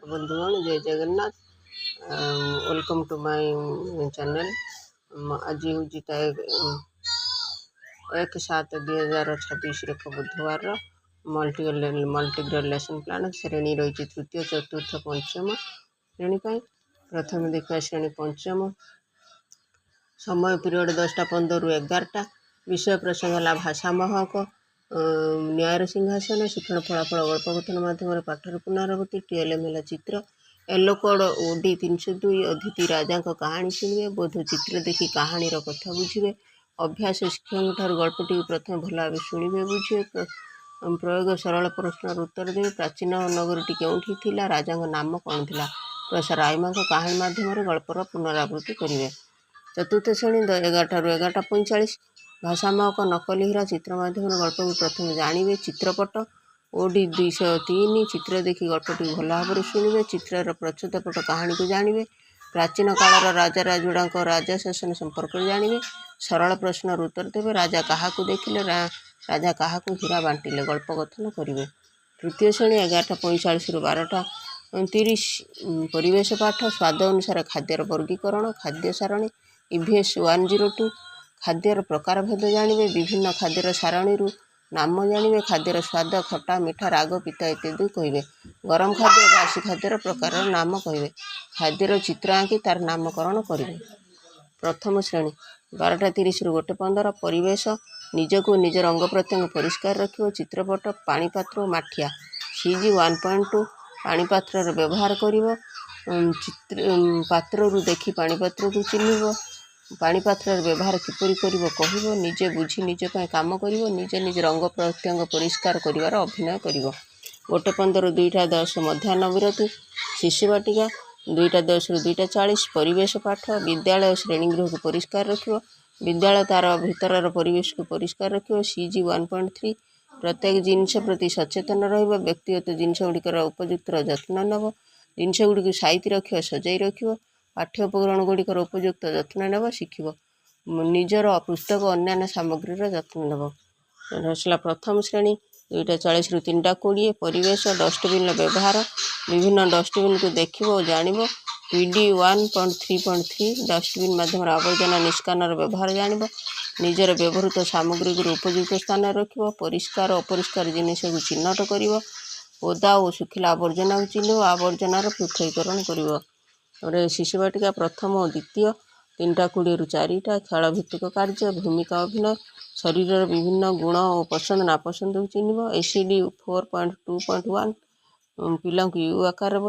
बंधुगण जय Jagannath. Welcome to my channel. आज हूँ 1/7/2026 बुधवार मल्टीग्रेड लेसन प्लान श्रेणी रही तृतीय चतुर्थ पंचम श्रेणी प्रथम देखा श्रेणी पंचम। समय पीरियड 10:15 ରୁ 11ଟା। विषय प्रसंग है भाषा महक, न्यायर सिंहासन, शिक्षण फलाफल गल्पकथन माध्यम पाठर पुनरावृत्ति, TLM है चित्र, येलो कोड OD 302, अतिथि राजा कहानी शुणे, बोध चित्र देखी कहानी कथा बुझे, अभ्यास शिक्षक ठार गल्पटी प्रथम भल भाव शुणे बुझे, प्रयोग सरल प्रश्न उत्तर देवे, प्राचीन नगरी केउठी थिला, राजा नाम कौन थिला, प्रसार आईमा कहानी माध्यम गल्पर पुनरावृत्ति करेंगे। चतुर्थ श्रेणी 11टा ରୁ 11:45। भाषा महक नकली हीरा चित्र माध्यम गल्प को प्रथम जानवे, चित्रपट OD 203, चित्र देखी गल्पटी भल भाव शुणे, चित्र प्रच्छदपट कहानी को जानवे, प्राचीन कालर राजा राजुड़ा राजा शासन संपर्क जानवे, सरल प्रश्न उत्तर देवे, राजा क्या देखिले, राजा क्या हीरा बांटिले, गल्पकथन करेंगे। तृतीय श्रेणी 11:45 ରୁ 12:30। परिवेश पाठ, स्वाद अनुसार खाद्यर वर्गीकरण, खाद्य सारणी, EVS 102, खाद्यर प्रकार भेद जानवे, विभिन्न खाद्यर सारणी नाम जानवे, खाद्यर स्वाद खटा मिठा राग पिता इत्यादि कहे, गरम खाद्य बासी खाद्यर प्रकार नाम कहे, खाद्यर चित्र आंकी तार नामकरण करेंगे। प्रथम श्रेणी 12:30 ରୁ 1:15। परिवेश, निजको निजर अंग प्रत्यंग परिष्कार रखियो, चित्रपट, पाणीपात्र माठिया, CG 1.2, पाणीपात्र व्यवहार करिवो, पात्र देखी पाणीपात्र को चिन्हिब, पाणीपात्र व्यवहार किपरि करिवो कहिवो, निजे बुझी निज पय काम करिवो, निजे निज रंग प्रत्यंग परिष्कार करिवार अभिनय करिवो। 1:15 ରୁ 2:10 मध्याह्न विरति। शिशुवाटिका 2:10 ରୁ 2:40। परिवेश पाठ, विद्यालय श्रेणीगृह को परिष्कार रखिवो, विद्यालय तार भितर परिवेश को परिष्कार रखिवो, CG 1.3, प्रत्येक जिनस प्रति सचेतन रहिबो, व्यक्तिगत जिनस गुड़िकर उपयुक्त जत्न नेब, जिनस गुड़ी साइती रखियो, सजाई रखियो, पाठ्य उपकरण गुड़िकर उपयुक्त जत्न नेब, शिखिब, निजर पुस्तक अन्यान्य सामग्रीर जत्न नेब। रसला प्रथम श्रेणी 2:40 ରୁ 3:20। परिवेश, डस्टबिन व्यवहार, विभिन्न डस्टबिन को देखिब और जानिब, PD 1.3.3, डस्टबिन माध्यम आवर्जना निष्कानर व्यवहार जानिब, निजर व्यवहृत सामग्री को उपयुक्त स्थान रखिब, परिष्कार अपरिष्कार जिनिस को चिन्हट करिब, ओदा और सुखिला आवर्जना को चिन्ह, आवर्जनार पृथकीकरण करिब। शिशुवाटिका प्रथम और द्वितीय 3:20 ରୁ 4ଟା। खेल भित्तिक कार्य, भूमिका अभिनय, शरीर विभिन्न गुण और पसंद नापसंद को चिन्हिब, ACD 4.2.1, पिला U आकार